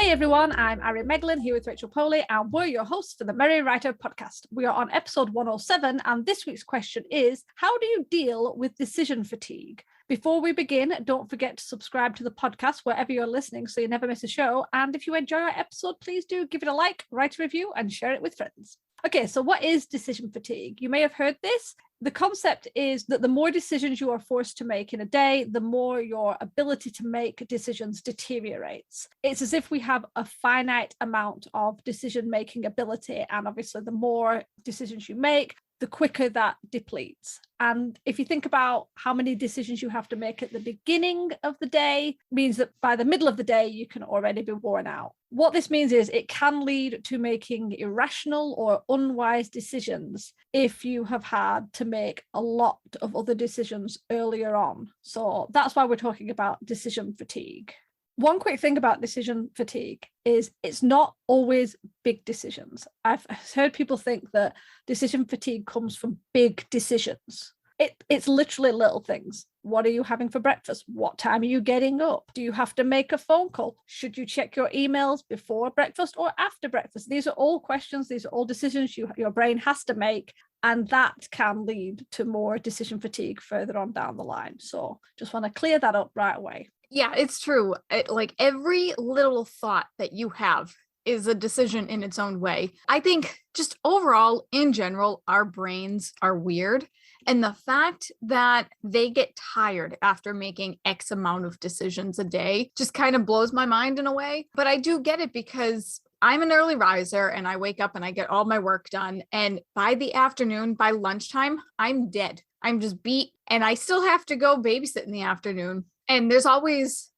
Hey everyone, I'm Ari Meghlen here with Rachel Poley, and we're your hosts for the Merry Writer podcast. We are on episode 107, and this week's question is, how do you deal with decision fatigue? Before we begin, don't forget to subscribe to the podcast wherever you're listening so you never miss a show. And if you enjoy our episode, please do give it a like, write a review, and share it with friends. Okay, so what is decision fatigue? You may have heard this. The concept is that the more decisions you are forced to make in a day, the more your ability to make decisions deteriorates. It's as if we have a finite amount of decision-making ability, and obviously the more decisions you make, the quicker that depletes. And if you think about how many decisions you have to make at the beginning of the day, means that by the middle of the day, you can already be worn out. What this means is it can lead to making irrational or unwise decisions if you have had to make a lot of other decisions earlier on. So that's why we're talking about decision fatigue. One quick thing about decision fatigue is it's not always big decisions. I've heard people think that decision fatigue comes from big decisions. It's literally little things. What are you having for breakfast? What time are you getting up? Do you have to make a phone call? Should you check your emails before breakfast or after breakfast? These are all questions. These are all decisions your brain has to make. And that can lead to more decision fatigue further on down the line. So just want to clear that up right away. Yeah, it's true. Like every little thought that you have is a decision in its own way. I think just overall, in general, our brains are weird. And the fact that they get tired after making X amount of decisions a day just kind of blows my mind in a way. But I do get it because I'm an early riser and I wake up and I get all my work done. And by the afternoon, by lunchtime, I'm dead. I'm just beat and I still have to go babysit in the afternoon. And there's always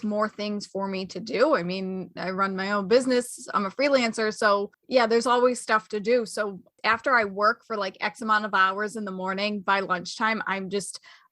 more things for me to do. I mean, I run my own business. I'm a freelancer. So yeah, there's always stuff to do. So after I work for like X amount of hours in the morning, by lunchtime, I'm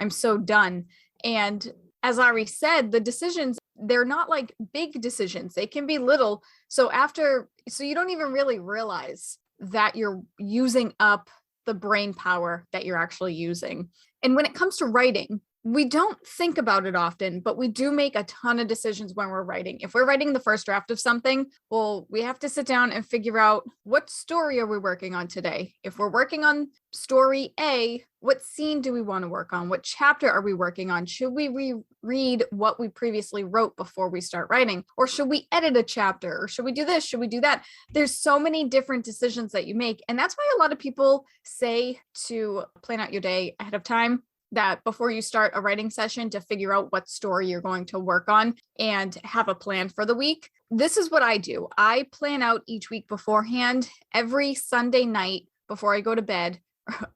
so done. And as Ari said, the decisions, they're not like big decisions. They can be little. So you don't even really realize that you're using up the brain power that you're actually using. And when it comes to writing, we don't think about it often, but we do make a ton of decisions when we're writing. If we're writing the first draft of something, well, we have to sit down and figure out what story are we working on today? If we're working on story A, what scene do we want to work on? What chapter are we working on? Should we reread what we previously wrote before we start writing? Or should we edit a chapter? Or should we do this? Should we do that? There's so many different decisions that you make. And that's why a lot of people say to plan out your day ahead of time, that before you start a writing session to figure out what story you're going to work on and have a plan for the week. This is what I do. I plan out each week beforehand, every Sunday night before I go to bed.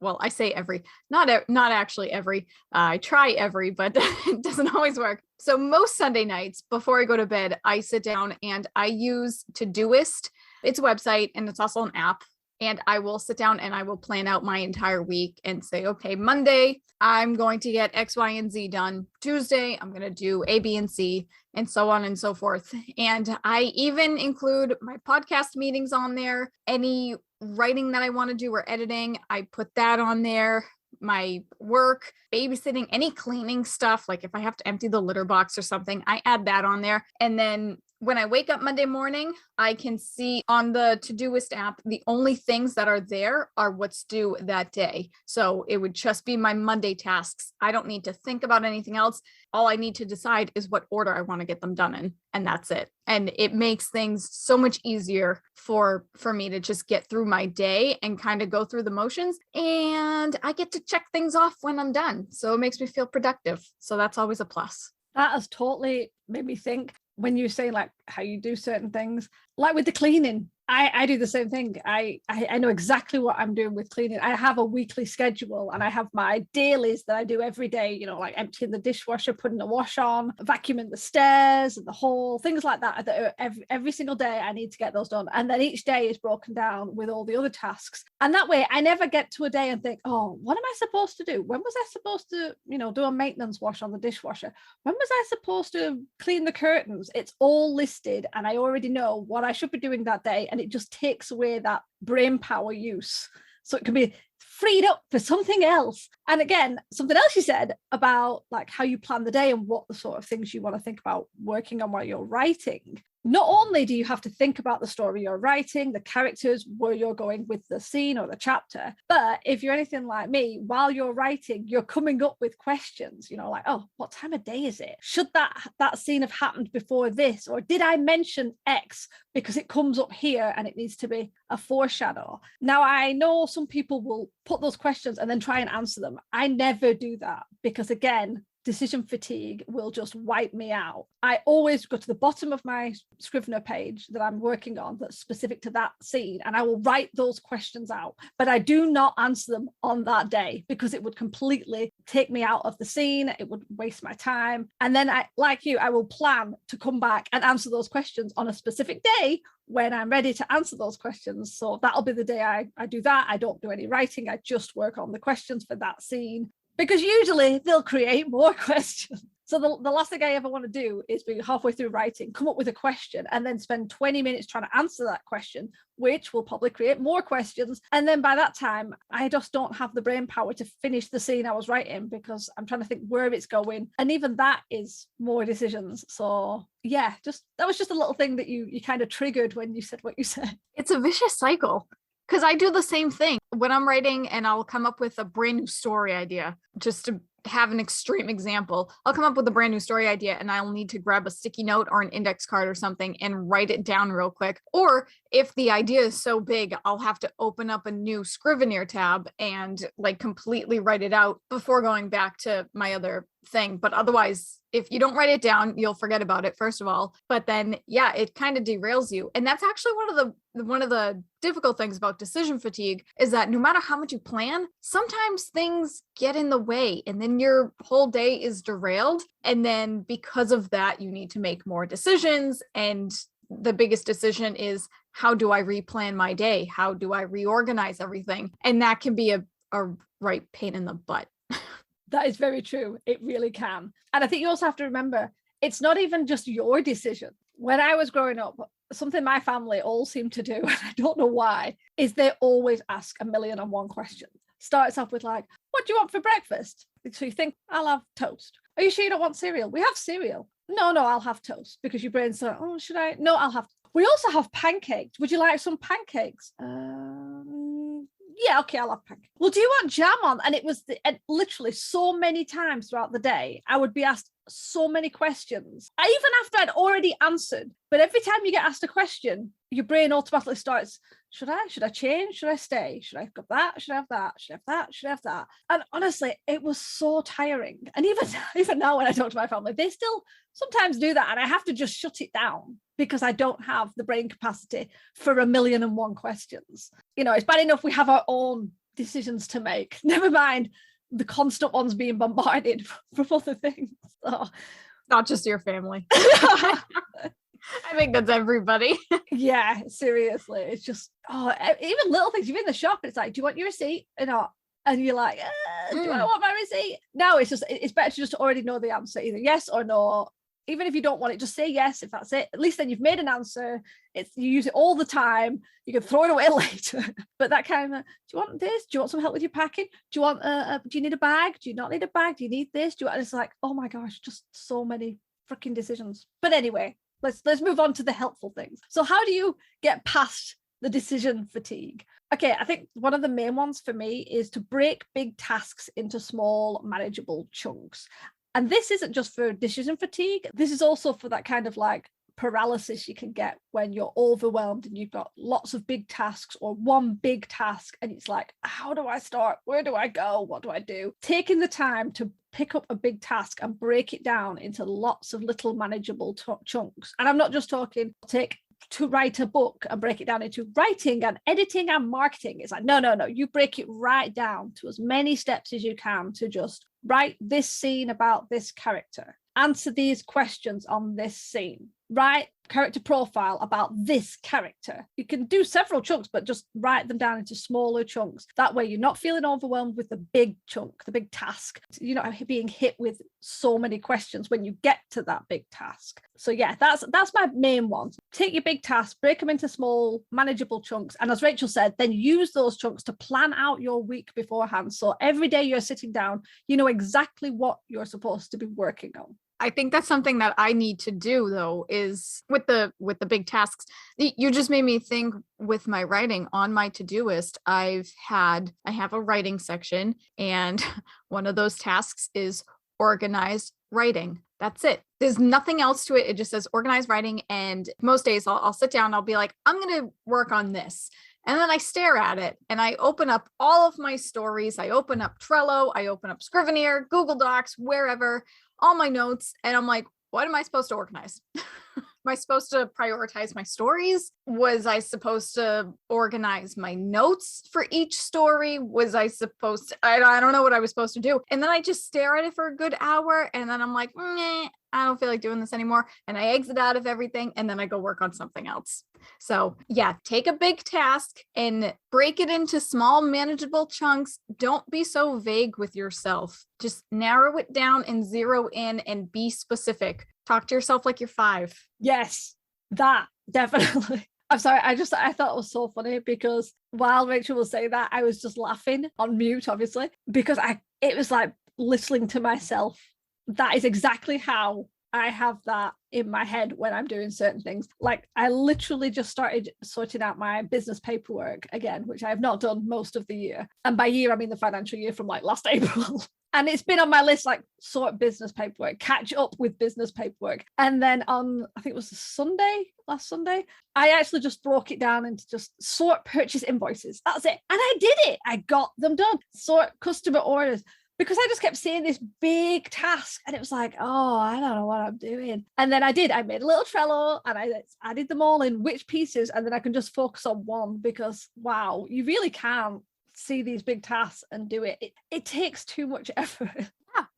Well, I say every, not actually every. I try every, but it doesn't always work. So most Sunday nights before I go to bed, I sit down and I use Todoist. It's a website and it's also an app. And I will sit down and I will plan out my entire week and say, okay, Monday, I'm going to get X, Y, and Z done. Tuesday, I'm going to do A, B, and C, and so on and so forth. And I even include my podcast meetings on there. Any writing that I want to do or editing, I put that on there. My work, babysitting, any cleaning stuff, like if I have to empty the litter box or something, I add that on there. And then when I wake up Monday morning, I can see on the Todoist app, the only things that are there are what's due that day. So it would just be my Monday tasks. I don't need to think about anything else. All I need to decide is what order I want to get them done in, and that's it. And it makes things so much easier for me to just get through my day and kind of go through the motions. And I get to check things off when I'm done. So it makes me feel productive. So that's always a plus. That has totally made me think when you say like how you do certain things, like with the cleaning. I do the same thing. I know exactly what I'm doing with cleaning. I have a weekly schedule and I have my dailies that I do every day, you know, like emptying the dishwasher, putting the wash on, vacuuming the stairs and the hall, things like that. Every single day I need to get those done. And then each day is broken down with all the other tasks. And that way I never get to a day and think, oh, what am I supposed to do? When was I supposed to, do a maintenance wash on the dishwasher? When was I supposed to clean the curtains? It's all listed and I already know what I should be doing that day. And it just takes away that brain power use. So it can be freed up for something else. And again, something else you said about like how you plan the day and what the sort of things you want to think about working on while you're writing. not only do you have to think about the story you're writing, the characters, where you're going with the scene or the chapter, but if you're anything like me, while you're writing, you're coming up with questions, like, oh, what time of day is it? Should that scene have happened before this? Or did I mention X because it comes up here and it needs to be a foreshadow? Now, I know some people will put those questions and then try and answer them. I never do that because, again, decision fatigue will just wipe me out. I always go to the bottom of my Scrivener page that I'm working on that's specific to that scene, and I will write those questions out, but I do not answer them on that day because it would completely take me out of the scene. It would waste my time. And then I will plan to come back and answer those questions on a specific day when I'm ready to answer those questions. So that'll be the day I do that. I don't do any writing. I just work on the questions for that scene, because usually they'll create more questions. So the last thing I ever want to do is be halfway through writing, come up with a question, and then spend 20 minutes trying to answer that question, which will probably create more questions. And then by that time, I just don't have the brain power to finish the scene I was writing because I'm trying to think where it's going. And even that is more decisions. So yeah, that was just a little thing that you kind of triggered when you said what you said. It's a vicious cycle. Because I do the same thing when I'm writing, and I'll come up with a brand new story idea. Just to have an extreme example, I'll come up with a brand new story idea and I'll need to grab a sticky note or an index card or something and write it down real quick. Or if the idea is so big, I'll have to open up a new Scrivener tab and completely write it out before going back to my other thing. But otherwise, if you don't write it down, you'll forget about it, first of all. But then, yeah, it kind of derails you. And that's actually one of the difficult things about decision fatigue is that no matter how much you plan, sometimes things get in the way and then your whole day is derailed. And then because of that, you need to make more decisions. And the biggest decision is, how do I replan my day? How do I reorganize everything? And that can be a right pain in the butt. That is very true. It really can. And I think you also have to remember, it's not even just your decision. When I was growing up, something my family all seem to do, and I don't know why, is they always ask 1,000,001 questions. Starts off with what do you want for breakfast? So you think, I'll have toast. Are you sure you don't want cereal? We have cereal. No, I'll have toast, because your brain's like, oh, should I? No, I'll have. We also have pancakes. Would you like some pancakes? Yeah, okay, I'll have pancakes. Well, do you want jam on? And it was literally so many times throughout the day, I would be asked so many questions, even after I'd already answered. But every time you get asked a question, your brain automatically starts, should I change? Should I stay? Should I have that? Should I have that? Should I have that? Should I have that? And honestly, it was so tiring. And even now when I talk to my family, they still sometimes do that. And I have to just shut it down because I don't have the brain capacity for 1,000,001 questions. It's bad enough we have our own decisions to make. Never mind the constant ones being bombarded from other things. So. Not just your family. I think that's everybody. Yeah, seriously. It's just, even little things. You're in the shop, it's like, do you want your receipt or not? And you're like, do I want my receipt? No, it's better to just already know the answer, either yes or no. Even if you don't want it, just say yes if that's it. At least then you've made an answer. You use it all the time. You can throw it away later. But that kind of, do you want this? Do you want some help with your packing? Do you want do you need a bag? Do you not need a bag? Do you need this? And it's like, oh my gosh, just so many freaking decisions. But anyway, let's move on to the helpful things. So how do you get past the decision fatigue? Okay, I think one of the main ones for me is to break big tasks into small, manageable chunks. And this isn't just for decision fatigue. This is also for that kind of paralysis you can get when you're overwhelmed and you've got lots of big tasks or one big task. And it's like, how do I start? Where do I go? What do I do? Taking the time to pick up a big task and break it down into lots of little manageable chunks. And I'm not just talking to write a book and break it down into writing and editing and marketing. It's like, no, you break it right down to as many steps as you can to just write this scene about this character, answer these questions on this scene, write character profile about this character. You can do several chunks, but just write them down into smaller chunks. That way you're not feeling overwhelmed with the big chunk, the big task. You're not being hit with so many questions when you get to that big task. So yeah, that's my main one. Take your big tasks, break them into small, manageable chunks. And as Rachel said, then use those chunks to plan out your week beforehand. So every day you're sitting down, you know exactly what you're supposed to be working on. I think that's something that I need to do though, is with the big tasks. You just made me think with my writing on my to-do list. I have a writing section, and one of those tasks is organized writing. That's it. There's nothing else to it. It just says organized writing. And most days I'll sit down, I'll be like, I'm going to work on this. And then I stare at it and I open up all of my stories. I open up Trello, I open up Scrivener, Google Docs, wherever, all my notes. And I'm like, what am I supposed to organize? Am I supposed to prioritize my stories? Was I supposed to organize my notes for each story? Was I supposed to, I don't know what I was supposed to do. And then I just stare at it for a good hour. And then I'm like, I don't feel like doing this anymore. And I exit out of everything. And then I go work on something else. So yeah, take a big task and break it into small, manageable chunks. Don't be so vague with yourself. Just narrow it down and zero in and be specific. Talk to yourself like you're 5. Yes, that definitely. I'm sorry. I thought it was so funny because while Rachel was saying that, I was just laughing on mute, obviously, because it was like listening to myself. That is exactly how I have that in my head when I'm doing certain things. Like I literally just started sorting out my business paperwork again, which I have not done most of the year. And by year, I mean the financial year from like last April. And it's been on my list, like sort business paperwork, catch up with business paperwork. And then on, I think it was last Sunday, I actually just broke it down into just sort purchase invoices. That's it. And I did it. I got them done. Sort customer orders. Because I just kept seeing this big task and it was like, oh, I don't know what I'm doing. And then I made a little Trello and I added them all in which pieces, and then I can just focus on one because, wow, you really can see these big tasks and do it. It takes too much effort.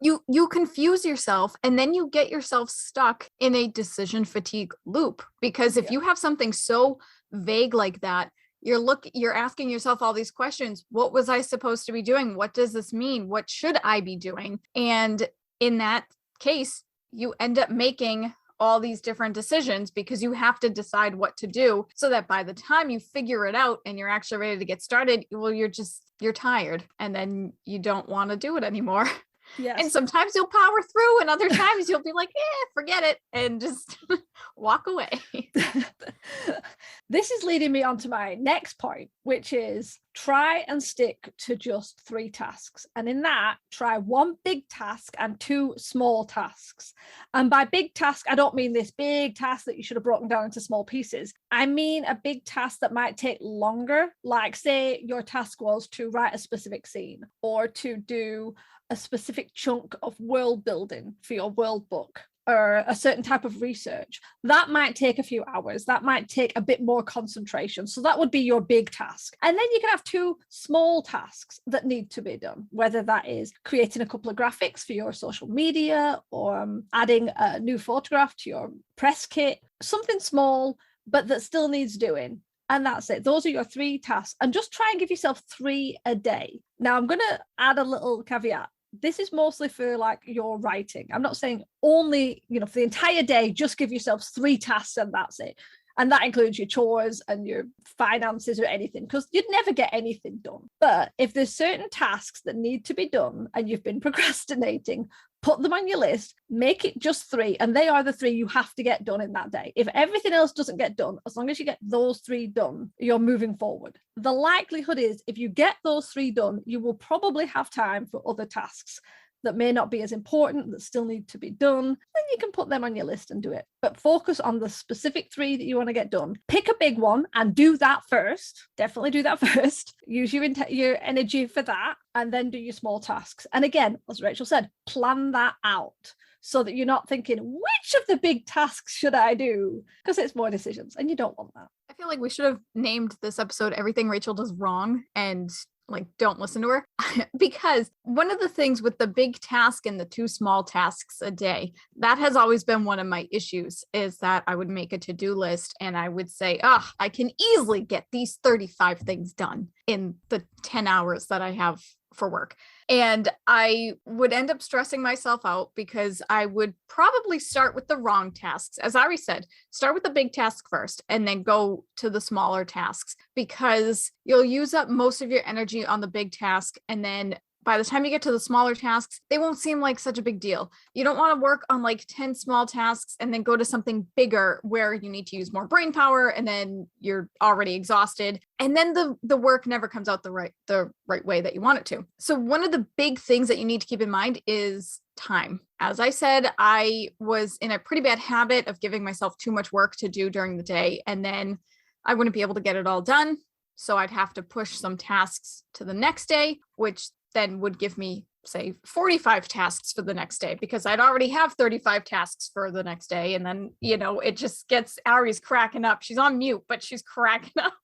Yeah, you confuse yourself and then you get yourself stuck in a decision fatigue loop, because if you have something so vague like that, you're asking yourself all these questions. What was I supposed to be doing? What does this mean? What should I be doing? And in that case, you end up making all these different decisions because you have to decide what to do, so that by the time you figure it out and you're actually ready to get started, well, you're tired and then you don't want to do it anymore. Yes. And sometimes you'll power through and other times you'll be like, forget it, and just walk away. This is leading me on to my next point, which is try and stick to just 3 tasks. And in that, try 1 big task and 2 small tasks. And by big task, I don't mean this big task that you should have broken down into small pieces. I mean a big task that might take longer. Like say your task was to write a specific scene or to do a specific chunk of world building for your world book, or a certain type of research. That might take a few hours. That might take a bit more concentration. So that would be your big task. And then you can have 2 small tasks that need to be done, whether that is creating a couple of graphics for your social media or adding a new photograph to your press kit, something small, but that still needs doing. And that's it. Those are your 3 tasks. And just try and give yourself 3 a day. Now, I'm going to add a little caveat. This is mostly for like your writing. I'm not saying only, for the entire day, just give yourselves 3 tasks and that's it. And that includes your chores and your finances or anything, because you'd never get anything done. But if there's certain tasks that need to be done and you've been procrastinating, put them on your list, make it just 3. And they are the 3 you have to get done in that day. If everything else doesn't get done, as long as you get those 3 done, you're moving forward. The likelihood is if you get those 3 done, you will probably have time for other tasks that may not be as important, that still need to be done, then you can put them on your list and do it. But focus on the specific 3 that you want to get done. Pick a big one and do that first. Definitely do that first. Use your energy for that, and then do your small tasks. And again, as Rachel said, plan that out so that you're not thinking, which of the big tasks should I do? Because it's more decisions and you don't want that. I feel like we should have named this episode Everything Rachel Does Wrong, and don't listen to her. Because one of the things with the big task and the 2 small tasks a day, that has always been one of my issues, is that I would make a to-do list and I would say, I can easily get these 35 things done in the 10 hours that I have for work. And I would end up stressing myself out because I would probably start with the wrong tasks. As Ari said, start with the big task first and then go to the smaller tasks, because you'll use up most of your energy on the big task. And then by the time you get to the smaller tasks, they won't seem like such a big deal. You don't want to work on like 10 small tasks and then go to something bigger where you need to use more brain power and then you're already exhausted. And then the work never comes out the right way that you want it to. So one of the big things that you need to keep in mind is time. As I said, I was in a pretty bad habit of giving myself too much work to do during the day, and then I wouldn't be able to get it all done. So I'd have to push some tasks to the next day, which then would give me, say, 45 tasks for the next day because I'd already have 35 tasks for the next day. And then, it just gets Ari's cracking up. She's on mute, but she's cracking up.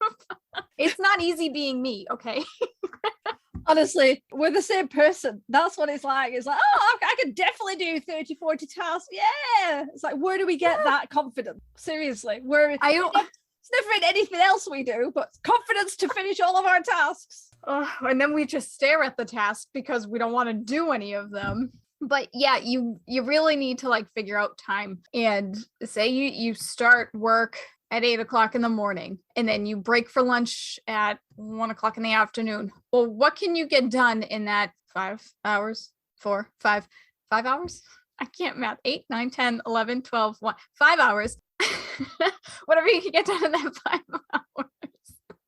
It's not easy being me, okay? Honestly, we're the same person. That's what it's like. It's like, oh, I can definitely do 30, 40 tasks. Yeah. It's like, where do we get that confidence? Seriously, it's never in anything else we do, but confidence to finish all of our tasks. And then we just stare at the task because we don't want to do any of them. But yeah, you really need to like figure out time. And say you start work at 8 o'clock in the morning, and then you break for lunch at 1 o'clock in the afternoon. Well, what can you get done in that 5 hours? 5 hours? I can't math. 8, 9, 10, 11, 12, 1, 5 hours. Whatever you can get done in that 5 hours.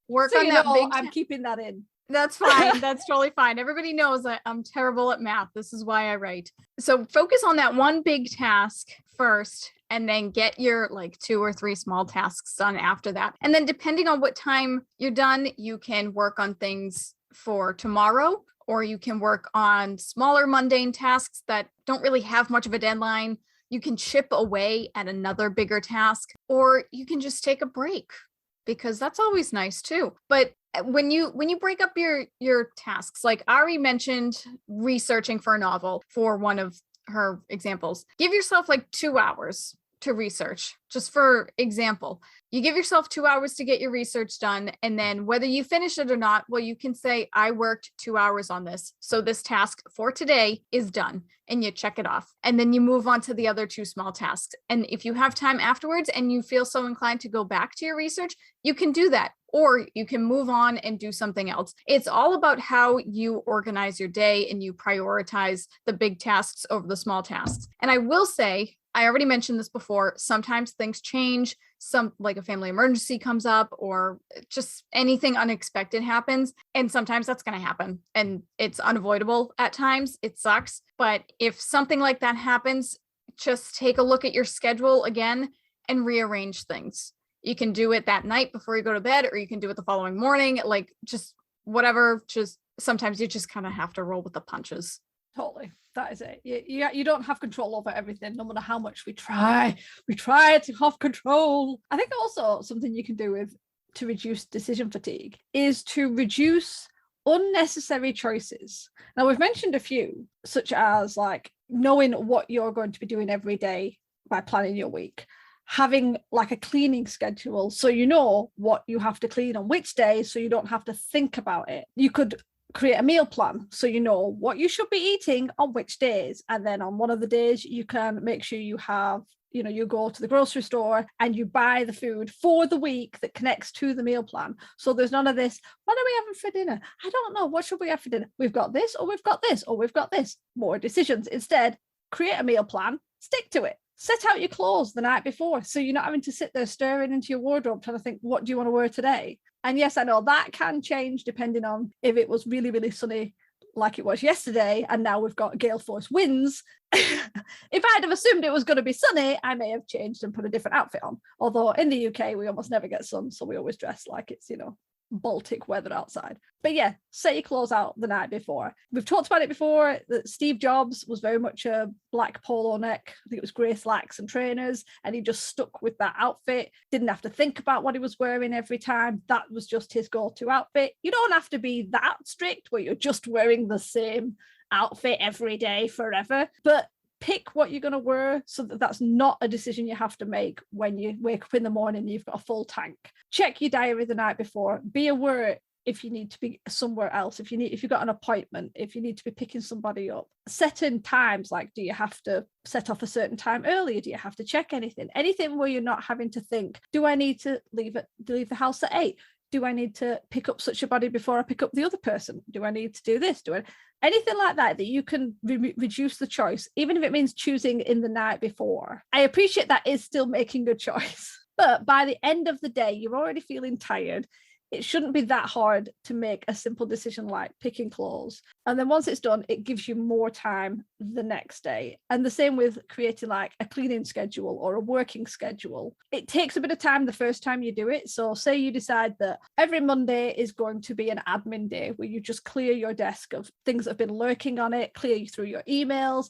Work so on that big. I'm keeping that in. That's fine. That's totally fine. Everybody knows that I'm terrible at math. This is why I write. So focus on that one big task first, and then get your like 2 or 3 small tasks done after that. And then depending on what time you're done, you can work on things for tomorrow, or you can work on smaller mundane tasks that don't really have much of a deadline. You can chip away at another bigger task, or you can just take a break because that's always nice too. But when you break up your tasks, like Ari mentioned researching for a novel for one of her examples, give yourself like 2 hours to research. Just for example, you give yourself 2 hours to get your research done. And then whether you finish it or not, well, you can say, I worked 2 hours on this. So this task for today is done, and you check it off. And then you move on to the other 2 small tasks. And if you have time afterwards and you feel so inclined to go back to your research, you can do that. Or you can move on and do something else. It's all about how you organize your day and you prioritize the big tasks over the small tasks. And I will say, I already mentioned this before, sometimes things change, like a family emergency comes up or just anything unexpected happens. And sometimes that's going to happen and it's unavoidable at times. It sucks. But if something like that happens, just take a look at your schedule again and rearrange things. You can do it that night before you go to bed, or you can do it the following morning, like just whatever. Just sometimes you just kind of have to roll with the punches. Totally. That is it. You don't have control over everything, no matter how much we try to have control. I think also something you can do to reduce decision fatigue is to reduce unnecessary choices. Now, we've mentioned a few, such as like knowing what you're going to be doing every day by planning your week, having like a cleaning schedule so you know what you have to clean on which day so you don't have to think about it. You could create a meal plan so you know what you should be eating on which days, and then on one of the days you can make sure you have, you go to the grocery store and you buy the food for the week that connects to the meal plan. So there's none of this, what are we having for dinner? I don't know, what should we have for dinner? We've got this, or we've got this, or we've got this. More decisions. Instead, create a meal plan, stick to it. Set out your clothes the night before so you're not having to sit there staring into your wardrobe trying to think, what do you want to wear today? And yes, I know that can change depending on if it was really, really sunny like it was yesterday and now we've got gale force winds. If I'd have assumed it was going to be sunny, I may have changed and put a different outfit on. Although in the UK, we almost never get sun, so we always dress like it's, Baltic weather outside. But yeah, set your clothes out the night before. We've talked about it before that Steve Jobs was very much a black polo neck. I think it was grey slacks and trainers, and he just stuck with that outfit. Didn't have to think about what he was wearing every time. That was just his go-to outfit. You don't have to be that strict where you're just wearing the same outfit every day forever, but pick what you're going to wear so that that's not a decision you have to make when you wake up in the morning and you've got a full tank. Check your diary the night before. Be aware if you need to be somewhere else, if you've got an appointment, if you need to be picking somebody up. Set in times, like do you have to set off a certain time earlier? Do you have to check anything where you're not having to think, do I need to leave the house at 8? Do I need to pick up such a body before I pick up the other person? Do I need to do this? Anything like that you can reduce the choice, even if it means choosing in the night before. I appreciate that is still making a choice. But by the end of the day, you're already feeling tired. It shouldn't be that hard to make a simple decision like picking clothes. And then once it's done, it gives you more time the next day. And the same with creating like a cleaning schedule or a working schedule. It takes a bit of time the first time you do it. So say you decide that every Monday is going to be an admin day where you just clear your desk of things that have been lurking on it, clear you through your emails,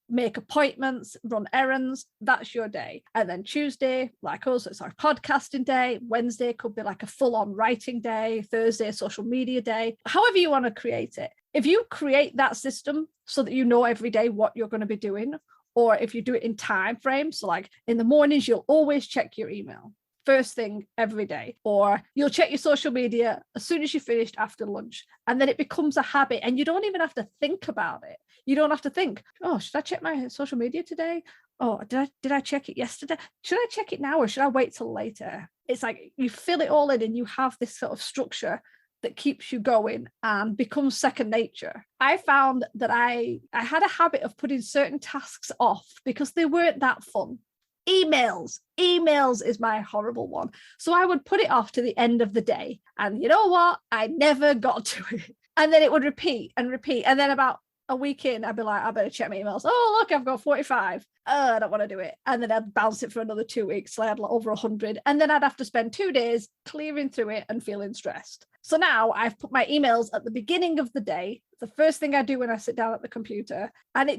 make appointments, run errands. That's your day. And then Tuesday, like us, it's our podcasting day. Wednesday could be like a full-on writing day. Thursday, a social media day. However you want to create it. If you create that system so that you know every day what you're going to be doing, or if you do it in time frames, so like in the mornings, you'll always check your email first thing every day, or you'll check your social media as soon as you finished after lunch, and then it becomes a habit and you don't even have to think about it. You don't have to think, oh, should I check my social media today? Oh, did I check it yesterday? Should I check it now or should I wait till later? It's like you fill it all in and you have this sort of structure that keeps you going and becomes second nature. I found that I had a habit of putting certain tasks off because they weren't that fun. Emails is my horrible one. So I would put it off to the end of the day. And you know what? I never got to it. And then it would repeat. And then about a week in, I'd be like, I better check my emails. Oh, look, I've got 45. I don't want to do it. And then I'd bounce it for another 2 weeks. So I had like over 100. And then I'd have to spend 2 days clearing through it and feeling stressed. So now I've put my emails at the beginning of the day. The first thing I do when I sit down at the computer. And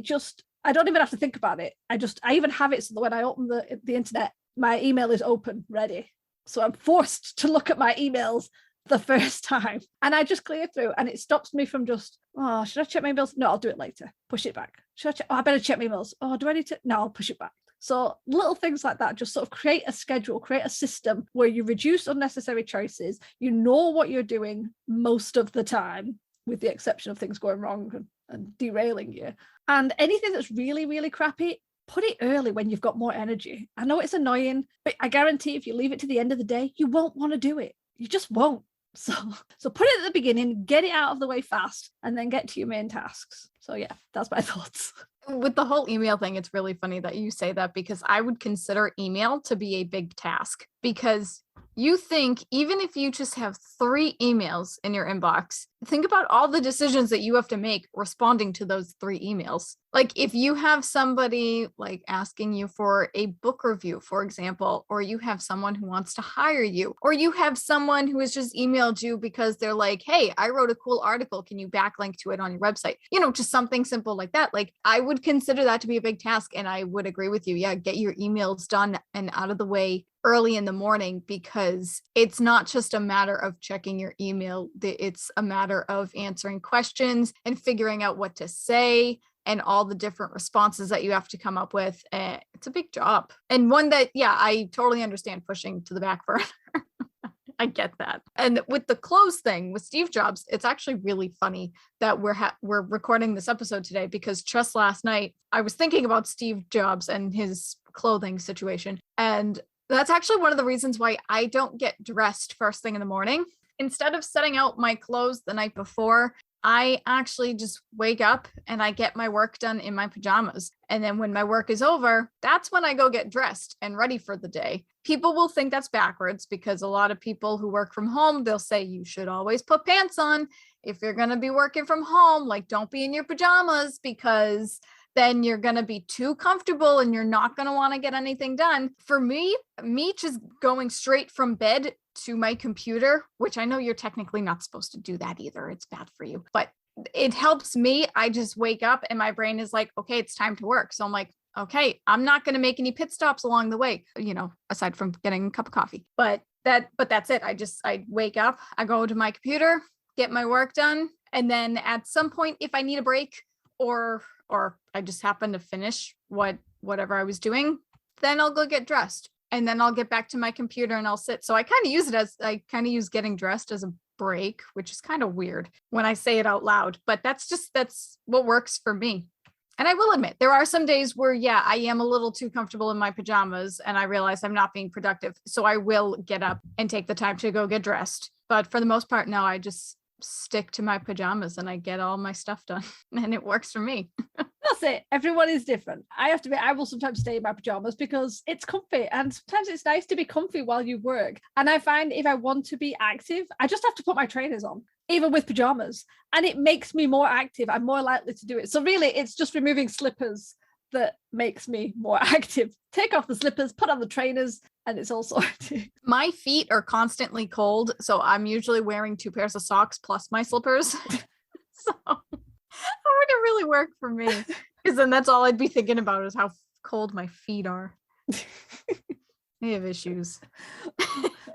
I don't even have to think about it. I even have it so that when I open the internet, my email is open, ready. So I'm forced to look at my emails the first time. And I just clear through and it stops me from just, oh, should I check my emails? No, I'll do it later. Push it back. Should I check? Oh, I better check my emails. Oh, do I need to? No, I'll push it back. So little things like that, just sort of create a schedule, create a system where you reduce unnecessary choices. You know what you're doing most of the time, with the exception of things going wrong and derailing you. And anything that's really, really crappy, put it early when you've got more energy. I know it's annoying, but I guarantee if you leave it to the end of the day, you won't want to do it. You just won't. So put it at the beginning, get it out of the way fast, and then get to your main tasks. So yeah, that's my thoughts. With the whole email thing, it's really funny that you say that because I would consider email to be a big task because you think even if you just have 3 emails in your inbox, think about all the decisions that you have to make responding to those 3 emails. Like if you have somebody like asking you for a book review, for example, or you have someone who wants to hire you, or you have someone who has just emailed you because they're like, hey, I wrote a cool article. Can you backlink to it on your website? Just something simple like that. Like I would consider that to be a big task. And I would agree with you. Yeah, get your emails done and out of the way early in the morning because it's not just a matter of checking your email. It's a matter of answering questions and figuring out what to say and all the different responses that you have to come up with. It's a big job and one that, yeah, I totally understand pushing to the back burner. I get that. And with the clothes thing with Steve Jobs, it's actually really funny that we're recording this episode today because just last night I was thinking about Steve Jobs and his clothing situation. And that's actually one of the reasons why I don't get dressed first thing in the morning. Instead of setting out my clothes the night before, I actually just wake up and I get my work done in my pajamas. And then when my work is over, that's when I go get dressed and ready for the day. People will think that's backwards because a lot of people who work from home, they'll say you should always put pants on. If you're going to be working from home, like don't be in your pajamas because then you're going to be too comfortable and you're not going to want to get anything done. For me just going straight from bed to my computer, which I know you're technically not supposed to do that either. It's bad for you, but it helps me. I just wake up and my brain is like, okay, it's time to work. So I'm like, okay, I'm not going to make any pit stops along the way, aside from getting a cup of coffee, but that's it. I wake up, I go to my computer, get my work done. And then at some point, if I need a break or I just happen to finish whatever I was doing, then I'll go get dressed. And then I'll get back to my computer and I'll sit. So I kind of use getting dressed as a break, which is kind of weird when I say it out loud, but that's what works for me. And I will admit, there are some days where, yeah, I am a little too comfortable in my pajamas and I realize I'm not being productive. So I will get up and take the time to go get dressed. But for the most part, no, I just stick to my pajamas and I get all my stuff done and it works for me. That's it. Everyone is different. I have to be, I will sometimes stay in my pajamas because it's comfy, and sometimes it's nice to be comfy while you work. And I find if I want to be active, I just have to put my trainers on, even with pajamas, and it makes me more active. I'm more likely to do it. So really, it's just removing slippers that makes me more active. Take off the slippers, put on the trainers, and it's all sorted. My feet are constantly cold, so I'm usually wearing 2 pairs of socks plus my slippers. So that wouldn't really work for me, because then that's all I'd be thinking about is how cold my feet are. I have issues.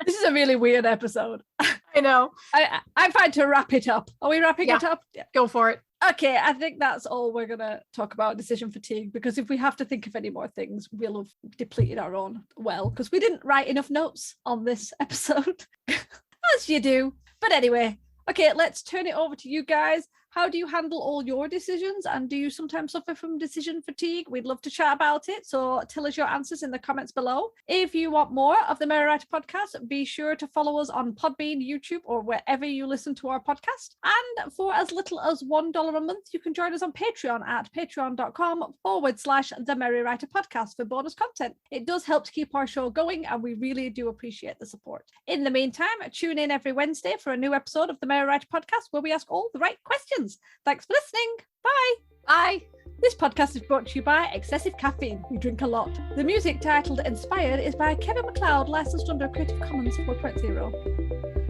This is a really weird episode. I know. I'm fine to wrap it up. Are we wrapping it up? Yeah. Go for it. Okay, I think that's all we're going to talk about, decision fatigue, because if we have to think of any more things, we'll have depleted our own well, because we didn't write enough notes on this episode, as you do. But anyway, okay, let's turn it over to you guys. How do you handle all your decisions? And do you sometimes suffer from decision fatigue? We'd love to chat about it. So tell us your answers in the comments below. If you want more of the Mary Writer podcast, be sure to follow us on Podbean, YouTube, or wherever you listen to our podcast. And for as little as $1 a month, you can join us on Patreon at patreon.com/The Mary Writer podcast for bonus content. It does help to keep our show going, and we really do appreciate the support. In the meantime, tune in every Wednesday for a new episode of the Mary Writer podcast where we ask all the right questions. Thanks for listening. Bye. Bye. This podcast is brought to you by Excessive Caffeine. We drink a lot. The music titled Inspired is by Kevin MacLeod, licensed under Creative Commons 4.0.